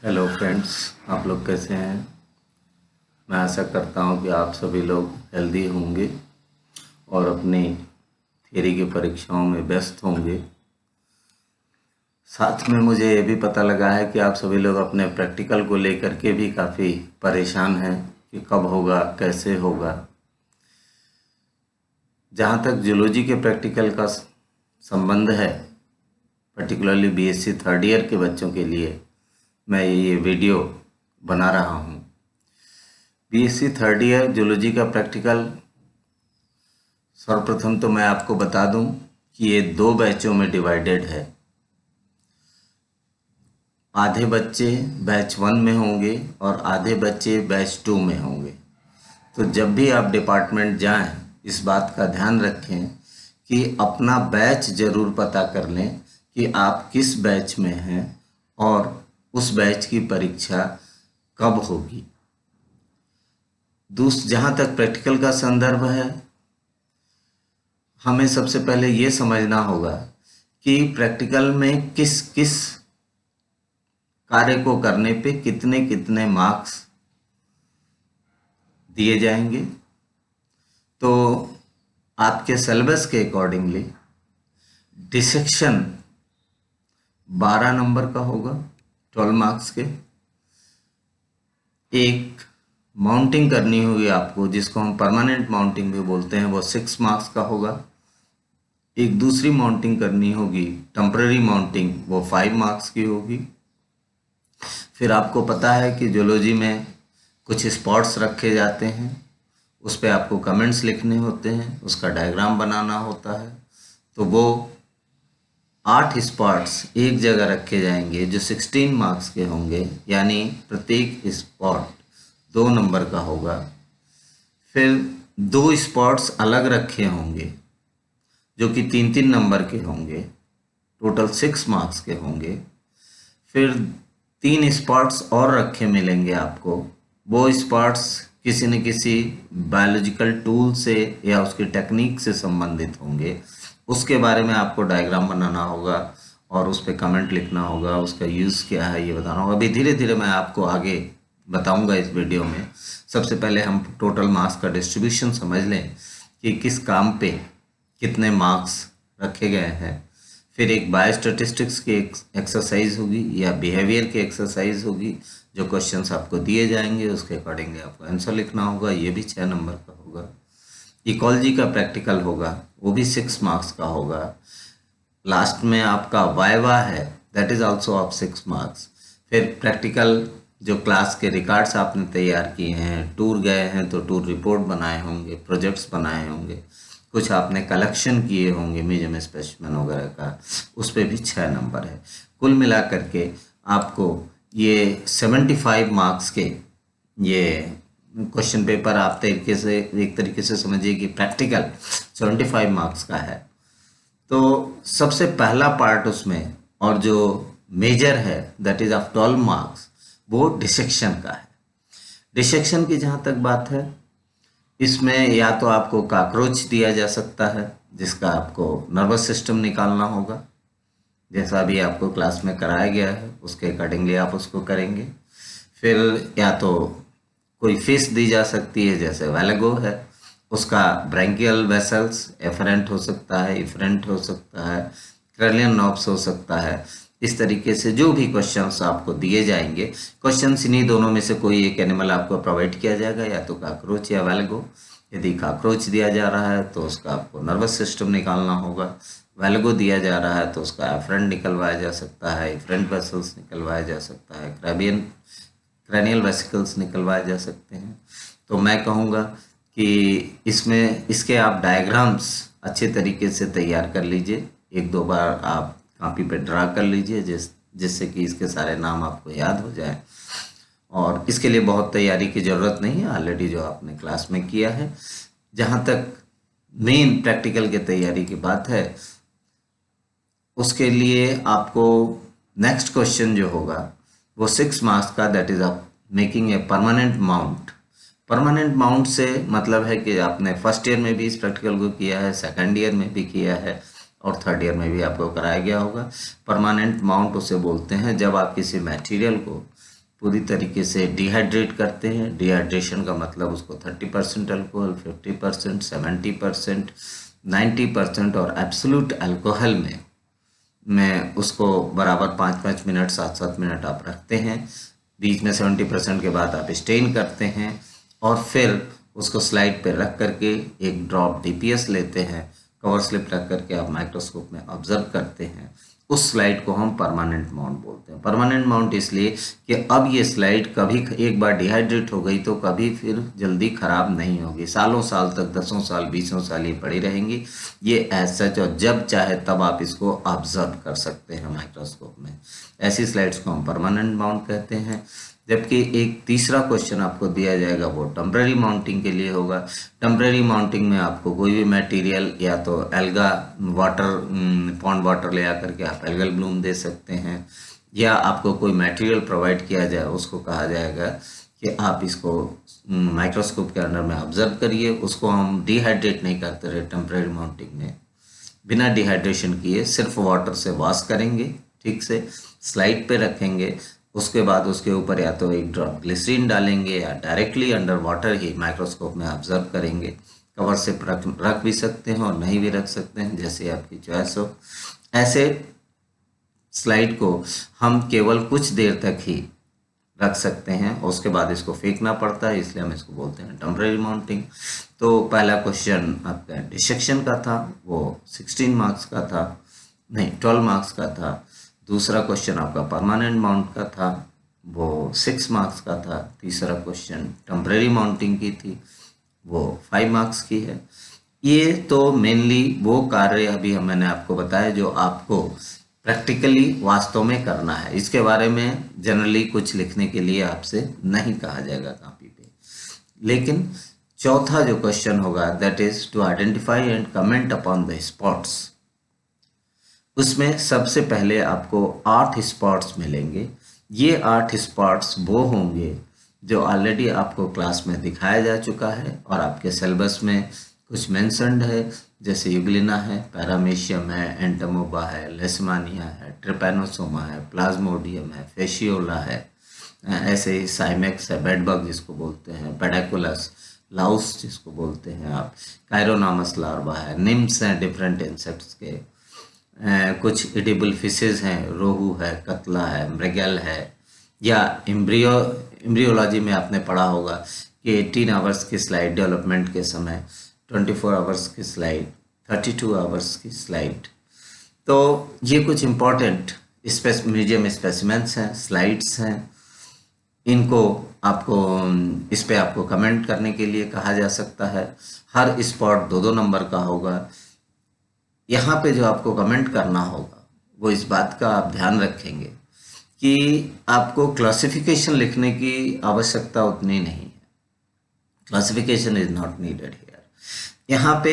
Hello friends, आप लोग कैसे हैं। मैं आशा करता हूं कि आप सभी लोग हेल्दी होंगे और अपनी थियरी की परीक्षाओं में व्यस्त होंगे। साथ में मुझे ये भी पता लगा है कि आप सभी लोग अपने प्रैक्टिकल को लेकर के भी काफ़ी परेशान हैं कि कब होगा, कैसे होगा। जहाँ तक जूलॉजी के प्रैक्टिकल का संबंध है, पर्टिकुलरली बीएससी थर्ड ईयर के बच्चों के लिए मैं ये वीडियो बना रहा हूँ। बीएससी थर्ड ईयर जूलॉजी का प्रैक्टिकल, सर्वप्रथम तो मैं आपको बता दूं कि ये 2 बैचों में डिवाइडेड है। आधे बच्चे बैच 1 में होंगे और आधे बच्चे बैच 2 में होंगे। तो जब भी आप डिपार्टमेंट जाएं, इस बात का ध्यान रखें कि अपना बैच ज़रूर पता कर लें कि आप किस बैच में हैं और उस बैच की परीक्षा कब होगी। जहाँ तक प्रैक्टिकल का संदर्भ है, हमें सबसे पहले ये समझना होगा कि प्रैक्टिकल में किस किस कार्य को करने पे कितने कितने मार्क्स दिए जाएंगे। तो आपके सिलेबस के अकॉर्डिंगली डिसेक्शन 12 नंबर का होगा, 12 मार्क्स के। एक माउंटिंग करनी होगी आपको, जिसको हम परमानेंट माउंटिंग भी बोलते हैं, वो 6 मार्क्स का होगा। एक दूसरी माउंटिंग करनी होगी, टेम्पररी माउंटिंग, वो 5 मार्क्स की होगी। फिर आपको पता है कि जूलॉजी में कुछ स्पॉट्स रखे जाते हैं, उस पर आपको कमेंट्स लिखने होते हैं, उसका डायग्राम बनाना होता है। तो वो 8 स्पॉट्स एक जगह रखे जाएंगे जो 16 मार्क्स के होंगे, यानी प्रत्येक स्पॉट 2 नंबर का होगा। फिर 2 स्पॉट्स अलग रखे होंगे जो कि 3-3 नंबर के होंगे, टोटल 6 मार्क्स के होंगे। फिर 3 स्पॉट्स और रखे मिलेंगे आपको, वो स्पॉट्स किसी न किसी बायोलॉजिकल टूल से या उसकी टेक्निक से संबंधित होंगे। उसके बारे में आपको डायग्राम बनाना होगा और उस पर कमेंट लिखना होगा, उसका यूज़ क्या है ये बताना होगा। अभी धीरे धीरे मैं आपको आगे बताऊंगा इस वीडियो में। सबसे पहले हम टोटल मार्क्स का डिस्ट्रीब्यूशन समझ लें कि किस काम पे कितने मार्क्स रखे गए हैं। फिर एक बायोस्टैटिस्टिक्स की एक्सरसाइज होगी या बिहेवियर की एक्सरसाइज होगी, जो क्वेश्चंस आपको दिए जाएंगे उसके अकॉर्डिंगली आपको आंसर लिखना होगा, ये भी 6 नंबर का होगा। इकोलॉजी का प्रैक्टिकल होगा, वो भी 6 मार्क्स का होगा। लास्ट में आपका वाइवा है, that is also of 6 marks. फिर प्रैक्टिकल जो क्लास के रिकॉर्ड्स आपने तैयार किए हैं, टूर गए हैं तो टूर रिपोर्ट बनाए होंगे, प्रोजेक्ट्स बनाए होंगे, कुछ आपने कलेक्शन किए होंगे म्यूजियम स्पेसिमेन वगैरह का, उस पर भी 6 नंबर है। कुल मिला करके आपको ये 75 मार्क्स के ये क्वेश्चन पेपर आप एक तरीके से समझिए कि प्रैक्टिकल 75 मार्क्स का है। तो सबसे पहला पार्ट उसमें और जो मेजर है, दैट इज ऑफ 12 मार्क्स, वो डिसेक्शन का है। डिसेक्शन की जहाँ तक बात है, इसमें या तो आपको कॉकरोच दिया जा सकता है जिसका आपको नर्वस सिस्टम निकालना होगा, जैसा भी आपको क्लास में कराया गया है उसके अकॉर्डिंगली आप उसको करेंगे। फिर या तो कोई फिश दी जा सकती है, जैसे वेलेगो है, उसका ब्रैंकियल वेसल्स एफरेंट हो सकता है, इफरेंट हो सकता है, क्रैनियल नॉब्स हो सकता है। इस तरीके से जो भी क्वेश्चंस आपको दिए जाएंगे, क्वेश्चंस इन्हीं दोनों में से कोई एक एनिमल आपको प्रोवाइड किया जाएगा, या तो कॉकरोच या वेलेगो। यदि कॉकरोच दिया जा रहा है तो उसका आपको नर्वस सिस्टम निकालना होगा, वेलेगो दिया जा रहा है तो उसका एफरेंट निकलवाया जा सकता है, इफरेंट वेसल्स निकलवाया जा सकता है, क्रैनियल वेसिकल्स निकलवाए जा सकते हैं। तो मैं कहूँगा कि इसमें इसके आप डायग्राम्स अच्छे तरीके से तैयार कर लीजिए, 1-2 बार आप कॉपी पे ड्रा कर लीजिए जिससे कि इसके सारे नाम आपको याद हो जाए। और इसके लिए बहुत तैयारी की ज़रूरत नहीं है, ऑलरेडी जो आपने क्लास में किया है। जहाँ तक मेन प्रैक्टिकल की तैयारी की बात है, उसके लिए आपको नेक्स्ट क्वेश्चन जो होगा वो 6 मार्क्स का, that is of making a permanent mount. Permanent mount से मतलब है कि आपने फर्स्ट ईयर में भी इस प्रैक्टिकल को किया है, सेकंड ईयर में भी किया है और थर्ड ईयर में भी आपको कराया गया होगा। परमानेंट माउंट उसे बोलते हैं जब आप किसी मटेरियल को पूरी तरीके से डिहाइड्रेट करते हैं। डिहाइड्रेशन का मतलब उसको 30% अल्कोहल, 50%, 70%, 90% और एब्सोल्यूट अल्कोहल में उसको बराबर 5-5 मिनट 7-7 मिनट आप रखते हैं। बीच में 70% के बाद आप स्टेन करते हैं और फिर उसको स्लाइड पे रख करके एक ड्रॉप डीपीएस लेते हैं, कवर स्लिप रख करके आप माइक्रोस्कोप में ऑब्जर्व करते हैं। उस स्लाइड को हम परमानेंट माउंट बोलते हैं। परमानेंट माउंट इसलिए कि अब ये स्लाइड कभी एक बार डिहाइड्रेट हो गई तो कभी फिर जल्दी ख़राब नहीं होगी, सालों साल तक, 10 साल 20 साल ये पड़ी रहेंगी। ये एज सच, और जब चाहे तब आप इसको ऑब्जर्व कर सकते हैं माइक्रोस्कोप में। ऐसी स्लाइड्स को हम परमानेंट माउंट कहते हैं। जबकि एक तीसरा क्वेश्चन आपको दिया जाएगा वो टेम्पररी माउंटिंग के लिए होगा। टेम्पररी माउंटिंग में आपको कोई भी मटेरियल या तो एल्गा वाटर, पॉन्ड वाटर ले आकर के आप एल्गल ब्लूम दे सकते हैं, या आपको कोई मटेरियल प्रोवाइड किया जाए, उसको कहा जाएगा कि आप इसको माइक्रोस्कोप के अंडर में ऑब्जर्व करिए। उसको हम डिहाइड्रेट नहीं करते रहे टेम्पररी माउंटिंग में, बिना डिहाइड्रेशन किए सिर्फ वाटर से वॉश करेंगे, ठीक से स्लाइड पे रखेंगे। उसके बाद उसके ऊपर या तो एक ड्रॉप ग्लिसरीन डालेंगे या डायरेक्टली अंडर वाटर ही माइक्रोस्कोप में ऑब्जर्व करेंगे। कवर से रख भी सकते हैं और नहीं भी रख सकते हैं, जैसे आपकी चॉइस हो। ऐसे स्लाइड को हम केवल कुछ देर तक ही रख सकते हैं और उसके बाद इसको फेंकना पड़ता है, इसलिए हम इसको बोलते हैं टेम्पररी माउंटिंग। तो पहला क्वेश्चन आपका डिसेक्शन का था, वो 16 मार्क्स का था, नहीं 12 मार्क्स का था। दूसरा क्वेश्चन आपका परमानेंट माउंट का था, वो 6 मार्क्स का था। तीसरा क्वेश्चन टेम्पररी माउंटिंग की थी, वो 5 मार्क्स की है। ये तो मेनली वो कार्य अभी मैंने आपको बताया जो आपको प्रैक्टिकली वास्तव में करना है। इसके बारे में जनरली कुछ लिखने के लिए आपसे नहीं कहा जाएगा कॉपी पे। लेकिन चौथा जो क्वेश्चन होगा that is to identify and comment upon the spots. उसमें सबसे पहले आपको 8 स्पॉट्स मिलेंगे। ये 8 स्पॉट्स वो होंगे जो ऑलरेडी आपको क्लास में दिखाया जा चुका है और आपके सिलेबस में कुछ मेंशन्ड है, जैसे यूग्लिना है, पैरामीशियम है, एंटमोबा है, लेशमानिया है, ट्रिपैनोसोमा है, प्लाज्मोडियम है, फेशियोला है, ऐसे ही साइमेक्स है, बेडबग जिसको बोलते हैं, पेडाकुलस, लाउस जिसको बोलते हैं आप, कायरोनामस लार्वा है, निम्स हैं डिफरेंट इंसेक्ट्स के, कुछ एडिबल फिशेज हैं, रोहू है, कतला है, मृगल है, या एम्ब्रियोलॉजी में आपने पढ़ा होगा कि 18 आवर्स की स्लाइड डेवलपमेंट के समय, 24 आवर्स की स्लाइड, 32 आवर्स की स्लाइड। तो ये कुछ इम्पोर्टेंट म्यूजियम स्पेसिमेंट्स हैं, स्लाइड्स हैं। इनको आपको इस पे आपको कमेंट करने के लिए कहा जा सकता है। हर स्पॉट 2-2 नंबर का होगा। यहाँ पे जो आपको कमेंट करना होगा वो इस बात का आप ध्यान रखेंगे कि आपको क्लासिफिकेशन लिखने की आवश्यकता उतनी नहीं है। Classification is not needed here. यहाँ पे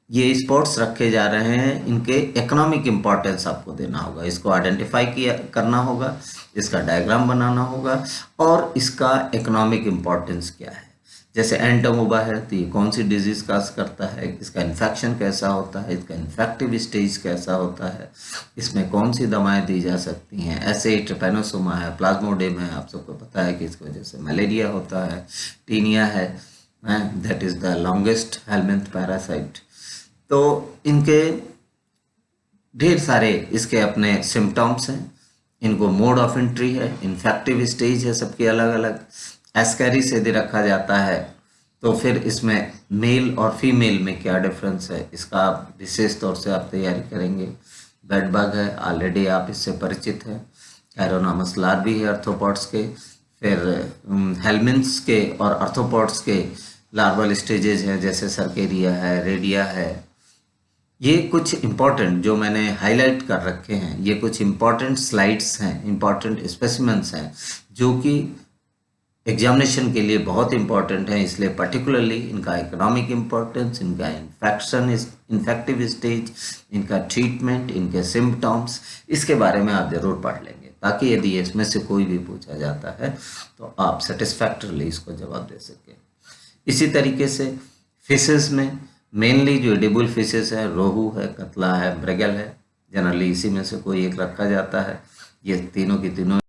ये स्पॉट्स रखे जा रहे हैं, इनके इकोनॉमिक इम्पोर्टेंस आपको देना होगा, इसको आइडेंटिफाई करना होगा, इसका डायग्राम बनाना होगा और इसका इकोनॉमिक इम्पोर्टेंस क्या है। जैसे एंटमोबा है तो ये कौन सी डिजीज काज करता है, इसका इन्फेक्शन कैसा होता है, इसका इन्फेक्टिव स्टेज कैसा होता है, इसमें कौन सी दवाएं दी जा सकती हैं। ऐसे ही ट्रिपैनोसोमा है, प्लाज्मोडियम है, आप सबको पता है कि इसकी वजह से मलेरिया होता है। टीनिया है, that is the longest helminth parasite. तो इनके ढेर सारे इसके अपने सिम्टम्स हैं, इनको मोड ऑफ एंट्री है, इन्फेक्टिव स्टेज है, सबके अलग अलग। एस्कैरिस यदि रखा जाता है तो फिर इसमें मेल और फीमेल में क्या डिफरेंस है, इसका आप विशेष तौर से आप तैयारी करेंगे। बेडबग है, ऑलरेडी आप इससे परिचित हैं। कायरोनामस लार्वी है आर्थ्रोपॉड्स के, फिर हेलमिन्थ्स के और आर्थ्रोपॉड्स के लार्वल स्टेजेस हैं, जैसे सर्केरिया है, रेडिया है। ये कुछ इम्पॉर्टेंट जो मैंने हाईलाइट कर रखे हैं, ये कुछ इम्पॉर्टेंट स्लाइड्स हैं, इम्पॉर्टेंट स्पेसिमेंट्स हैं जो कि एग्जामिनेशन के लिए बहुत इंपॉर्टेंट है। इसलिए पर्टिकुलरली इनका इकोनॉमिक इम्पोर्टेंस, इनका इन्फेक्टिव स्टेज, इनका ट्रीटमेंट, इनके सिम्टम्स, इसके बारे में आप ज़रूर पढ़ लेंगे, ताकि यदि इसमें से कोई भी पूछा जाता है तो आप सेटिस्फैक्टरली इसको जवाब दे सकें। इसी तरीके से फिशेस में मेनली जो एडिबल फिशेस है, रोहू है, कतला है, मृगल है, जनरली इसी में से कोई एक रखा जाता है। ये तीनों की तीनों